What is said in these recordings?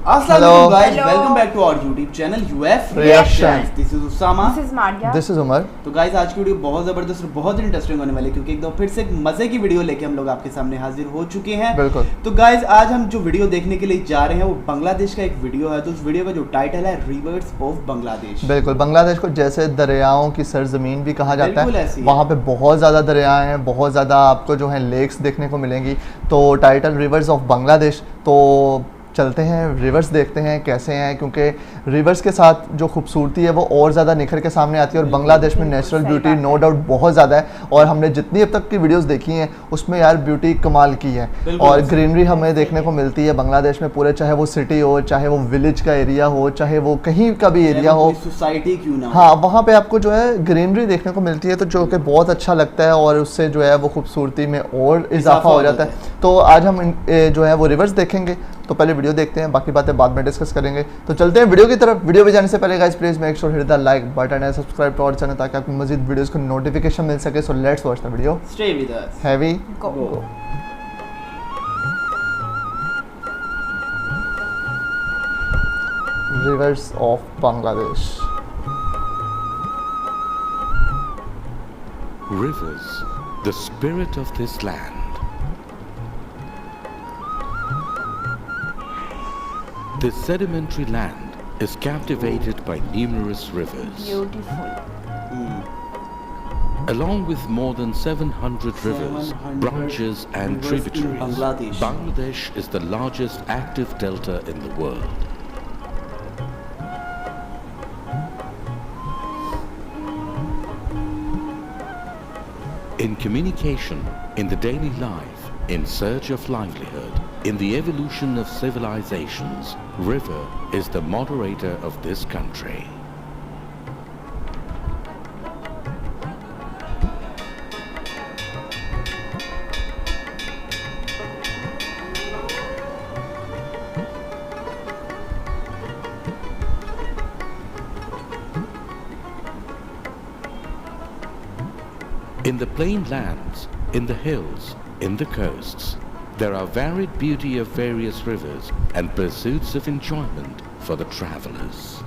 Assalamualaikum guys, welcome back to our YouTube channel UF Reactions. This is Usama. This is Maria. This is Umar. तो guys आज की video बहुत ज़बरदस्त और बहुत इंटरेस्टिंग होने वाली है क्योंकि एकदम फिर से एक मज़े की वीडियो लेके हम लोग आपके सामने हाजिर हो चुके हैं. बिल्कुल. तो गाइस आज हम जो वीडियो देखने के लिए जा रहे हैं वो बांग्लादेश का एक वीडियो है. तो उस वीडियो का जो टाइटल है रिवर्स ऑफ बांग्लादेश. बिल्कुल, बांग्लादेश को जैसे दरियाओं की सरजमीन भी कहा जाता है, वहाँ पे बहुत ज़्यादा दरियाएं हैं, बहुत ज़्यादा आपको जो है लेक्स देखने को मिलेंगी. तो टाइटल रिवर्स ऑफ बांग्लादेश. तो चलते हैं रिवर्स देखते हैं कैसे हैं, क्योंकि रिवर्स के साथ जो खूबसूरती है वो और ज़्यादा निखर के सामने आती है. और बांग्लादेश में नेचुरल ब्यूटी नो डाउट बहुत ज़्यादा है. और हमने जितनी अब तक की वीडियोस देखी हैं उसमें यार ब्यूटी कमाल की है. और ग्रीनरी हमें देखने को मिलती है बांग्लादेश में पूरे, चाहे वो सिटी हो, चाहे वो विलेज का एरिया हो, चाहे वो कहीं का भी एरिया हो, सोसाइटी क्यों ना. हाँ, वहाँ पर आपको जो है ग्रीनरी देखने को मिलती है, तो जो कि बहुत अच्छा लगता है और उससे जो है वो खूबसूरती में और इजाफा हो जाता है. तो आज हम जो है वो रिवर्स देखेंगे. तो पहले वीडियो देखते हैं, बाकी बातें बाद में डिस्कस करेंगे. तो चलते हैं वीडियो की तरफ. वीडियो पे जाने से पहले guys please make sure hit the like button and subscribe to our channel ताकि आपको मजीद वीडियोस को नोटिफिकेशन मिल सके. So let's watch the video. Stay with us. हैवी Go. Rivers of Bangladesh. Rivers, the spirit of this land. This sedimentary land is captivated by numerous rivers. Beautiful. Along with more than 700 rivers, 700 branches and rivers in tributaries, Bangladesh. Bangladesh is the largest active delta in the world. In communication, in the daily life, in search of livelihood, in the evolution of civilizations, river is the moderator of this country. In the plain lands, in the hills, in the coasts, there are varied beauty of various rivers and pursuits of enjoyment for the travelers.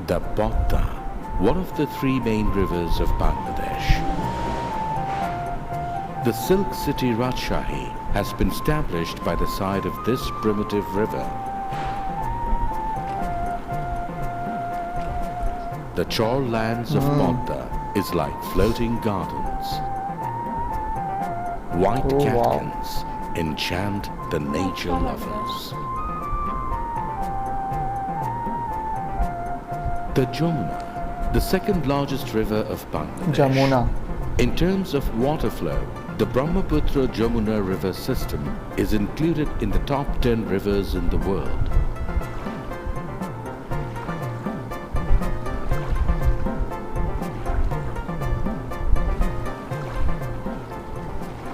The Podda, one of the three main rivers of Bangladesh. The silk city Rajshahi has been established by the side of this primitive river. The chore lands of Podda is like floating gardens. White catkins enchant the nature lovers. The Jamuna, the second largest river of Bangladesh. Jamuna. In terms of water flow, the Brahmaputra-Jamuna river system is included in the top 10 rivers in the world.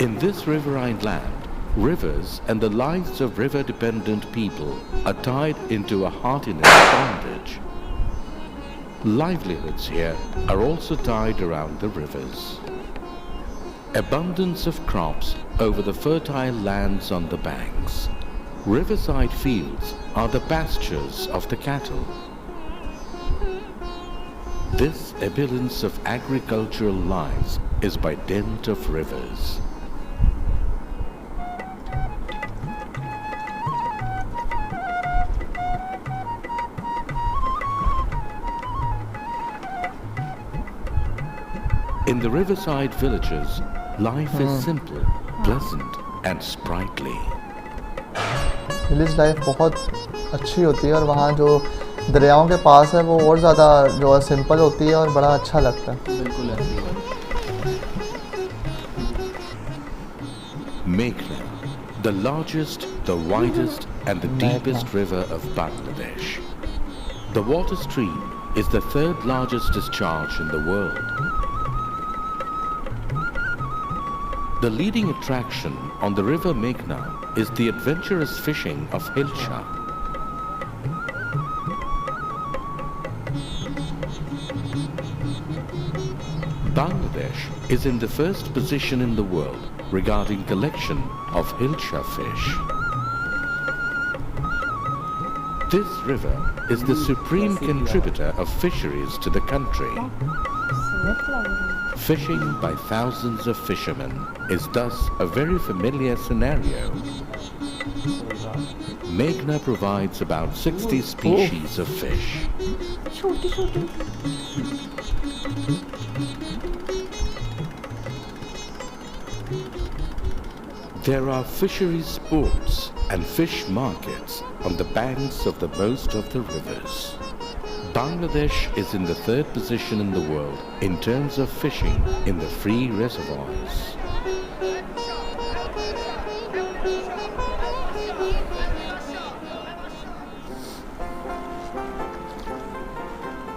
In this riverine land, rivers and the lives of river-dependent people are tied into a heartiness bondage. Livelihoods here are also tied around the rivers. Abundance of crops over the fertile lands on the banks. Riverside fields are the pastures of the cattle. This abundance of agricultural lives is by dint of rivers. In the riverside villages, life is simple, pleasant and sprightly. Village life बहुत अच्छी होती है और वहाँ जो दरियाओं के पास है वो और ज़्यादा जो है सिंपल होती है और बड़ा अच्छा लगता है. बिल्कुल ऐसी है. Meghna, the largest, the widest and the deepest river of Bangladesh. The water stream is the third largest discharge in the world. The leading attraction on the river Meghna is the adventurous fishing of Hilsha. Bangladesh Bangladesh is in the first position in the world regarding collection of Hilsha fish. This river is the supreme contributor of fisheries to the country. Fishing by thousands of fishermen is thus a very familiar scenario. Meghna provides about 60 species of fish. There are fisheries ports and fish markets on the banks of the most of the rivers. Bangladesh is in the third position in the world in terms of fishing in the free reservoirs.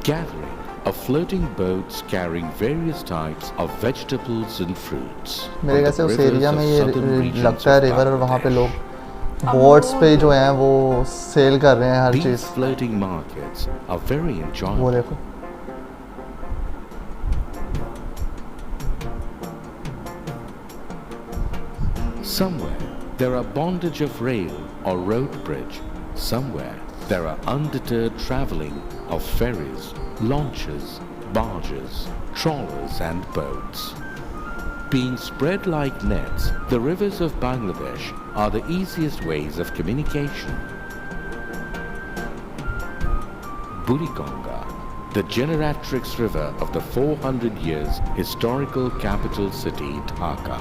Gathering of floating boats carrying various types of vegetables and fruits. मेरे ख्याल से उस area में ये लगता है river और वहाँ पे लोग बोट्स पे जो हैं वो सेल कर रहे हैं हर चीज. These floating markets are very enjoyable. वो देखो. Somewhere there are bondage of rail or road bridge. Somewhere there are undeterred travelling of ferries, launches, barges, trawlers and boats. Being spread like nets, the rivers of Bangladesh are the easiest ways of communication. Buriganga, the generatrix river of the 400 years historical capital city Dhaka.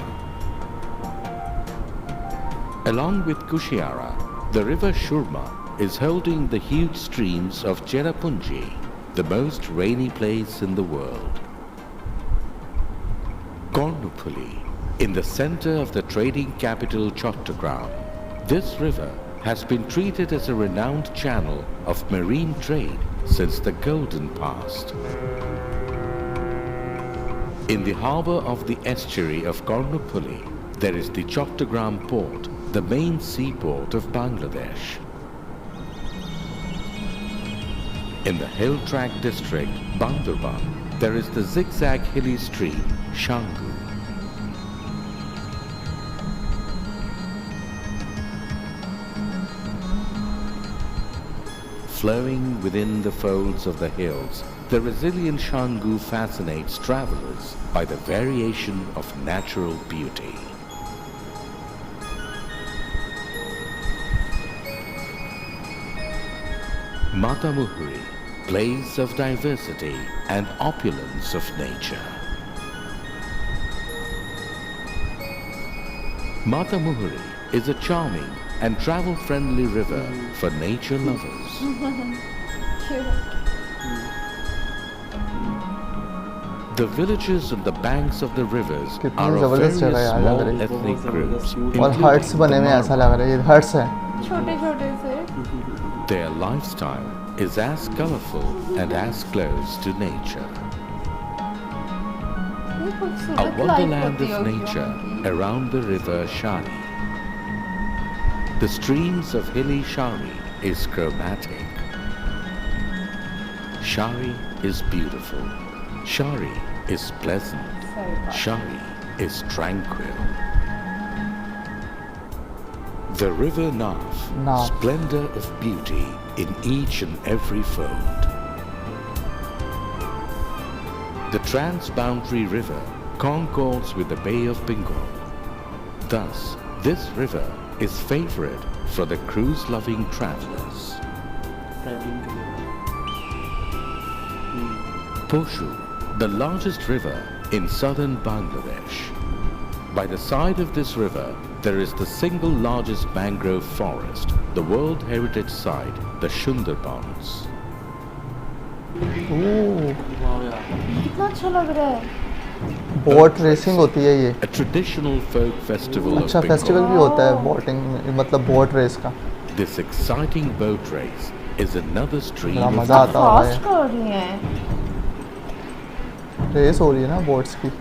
Along with Kushiara, the river Shurma is holding the huge streams of Cherrapunji, the most rainy place in the world. Kornupulli, in the center of the trading capital Chattogram, this river has been treated as a renowned channel of marine trade since the golden past. In the harbor of the estuary of Kornupulli, there is the Chattogram port, the main seaport of Bangladesh. In the hill track district, Bandurban, there is the zigzag hilly stream, Shangu. Flowing within the folds of the hills, the resilient Shangu fascinates travelers by the variation of natural beauty. Matamuhuri, place of diversity and opulence of nature. Matamuhuri is a charming and travel-friendly river for nature lovers. The villages on the banks of the rivers are of various small ethnic groups, और huts बने हुए ऐसा लग रहा है ये huts हैं. छोटे-छोटे से. Their lifestyle is as colorful and as close to nature. A wonderland of nature around the river Shari. The streams of hilly Shari is chromatic. Shari is beautiful. Shari is pleasant. Shari is tranquil. The river Nav, splendor of beauty in each and every fold. The transboundary river concords with the Bay of Bengal. Thus, this river is favorite for the cruise-loving travelers. Poshu, the largest river in southern Bangladesh. By the side of this river, there is the single largest mangrove forest, the World Heritage Site, the Sundarbans. कितना अच्छा लग रहा है. Boat racing होती है ये. A traditional folk festival अच्छा of Bengal. Festival भी होता है बोटिंग मतलब बोट रेस का. This exciting boat race is another stream बड़ा of मजा आता होगा फास्ट कर रही हैं. रेस हो रही है ना बोट्स की.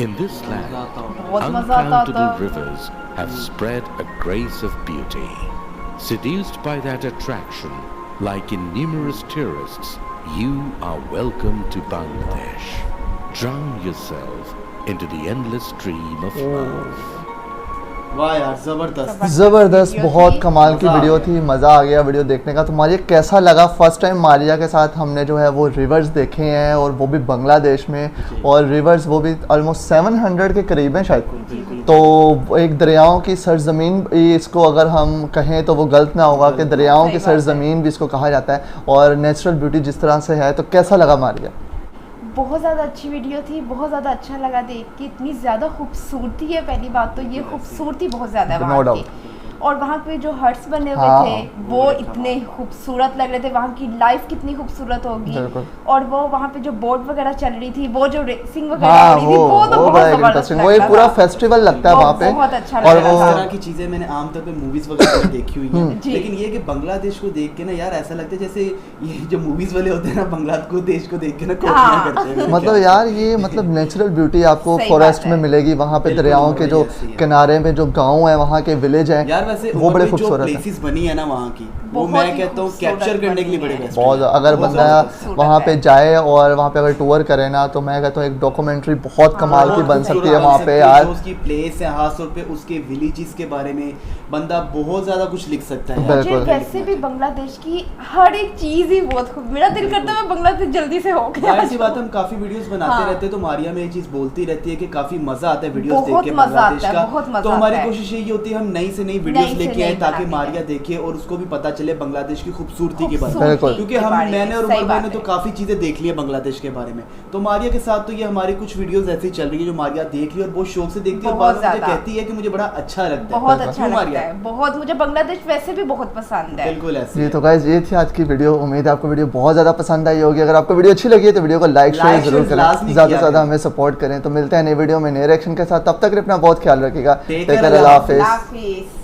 In this land, बहुत मजा आता uncountable था. rivers have spread a grace of beauty. Seduced by that attraction, like in numerous tourists, you are welcome to Bangladesh. drown yourself into the endless stream of love. वाह यार जबरदस्त ज़बरदस्त, video बहुत थी। कमाल की मज़ा आ वीडियो गया। थी, मज़ा आ गया वीडियो देखने का। तो मारिया कैसा लगा? फर्स्ट टाइम मारिया के साथ हमने जो है वो रिवर्स देखे हैं, और वो भी बांग्लादेश में, और रिवर्स वो भी ऑलमोस्ट 700 के करीब हैं शायद। तो एक दरियाओं की सरजमीन, इसको अगर हम कहें तो वो गलत ना होगा कि दरियाओं की सही बात है। सरजमीन भी इसको कहा जाता है, और नेचुरल ब्यूटी जिस तरह से है। तो कैसा लगा मारिया? बहुत ज़्यादा अच्छी वीडियो थी, बहुत ज़्यादा अच्छा लगा देख के। इतनी ज़्यादा खूबसूरती है, पहली बात तो ये खूबसूरती बहुत ज़्यादा है No वहाँ doubt. की। और वहाँ पे जो हट्स बने हुए हाँ। थे वो इतने खूबसूरत लग रहे थे। वहाँ की लाइफ कितनी खूबसूरत होगी। बिल्कुल। और वो वहाँ पे जो बोट वगैरह चल रही थी, वो जो रेसिंग वगैरह हाँ, हो रही थी, वो तो वो बहुत बड़ा ज़बरदस्त इंटरेस्टिंग, वो लग एक रहा पूरा था। फेस्टिवल लगता है वो वहाँ पे। बहुत अच्छा और लग वो रहा इस तरह की चीजें मैंने आमतौर पे मूवीज वगैरह में देखी हुई हैं, जी। लेकिन ये कि बांग्लादेश को देख के ना यार ऐसा लगता है जैसे ये जो मूवीज वाले होते हैं ना, बांग्लादेश को देख के ना कॉपियां हाँ। करते हैं। मतलब यार ये मतलब नेचुरल ब्यूटी आपको सही फॉरेस्ट बात में है। मिलेगी, वहाँ पे बिल्कुल, दरियाओं के जो ऐसी है। किनारे में जो गांव है, वहाँ के विलेज हैं, यार वैसे वो बड़े जो खूबसूरत हैं। प्लेसेस बनी है ना वहाँ की, वो बहुत मैं ही कहता हूँ खूबसूरत कैप्चर करने के लिए बनी बड़े है। बेस्ट बहुत हैं। अगर बहुत बंदा ज़बरदस्त। वहाँ पे जाए और वहाँ पे अगर टूर करे ना, तो मैं कहता हूँ एक डॉक्यूमेंट्री बहुत कमाल की बहुत बन खूबसूरत सकती है बन वहाँ सकती पे है। यार। जो उसकी प्लेस है, खास तौर पे उसके विलेजेस के बारे में बंदा बहुत ज्यादा कुछ लिख सकता है यार। मुझे बिल्कुल। वैसे भी बांग्लादेश की हर एक चीज ही बहुत खूब, मेरा दिल करता है मैं बांग्लादेश जल्दी से हो गया। जाहिर सी बात है, हम काफी वीडियोस बनाते हाँ। रहते हैं, तो मारिया में ये चीज बोलती रहती है कि काफी मजा आता है वीडियोस देख बहुत के मजा बांग्लादेश आता है, का। बहुत मजा तो हमारी आता है। कोशिश यही होती है हम नई से नई वीडियोस नई से लेके आए नई ताकि बनाते मारिया हैं। देखे और उसको भी पता चले बांग्लादेश की खूबसूरती के बारे में। बिल्कुल। क्योंकि हम मैंने और सही उमर भाई ने बात तो है। काफी चीजें देख ली है बांग्लादेश के बारे में। तो मारिया के साथ तो ये हमारी कुछ वीडियोस ऐसी चल रही है जो मारिया देख रही है और बहुत शौक से देखती है, और बहुत बाद में मुझे ज्यादा। कहती है कि मुझे बड़ा अच्छा लगता है। बहुत अच्छा क्यों लगता मारिया? है, बहुत। मुझे बांग्लादेश वैसे भी बहुत पसंद है। बिल्कुल ऐसे जी तो गाइज ये थी आज की वीडियो। उम्मीद है आपको वीडियो बहुत ज़्यादा पसंद आई होगी। अगर आपको वीडियो अच्छी लगी है तो वीडियो को लाइक शेयर Like, जरूर share करें, लाजमी ज़्यादा से किया ज़्यादा करें। हमें सपोर्ट करें। तो मिलते हैं नई वीडियो में नए रिएक्शन के साथ, तब तक अपना बहुत ख्याल रखिएगा। Take टेक care, केयर, अल्लाह अल्लाह हाफिज़। हाफिज।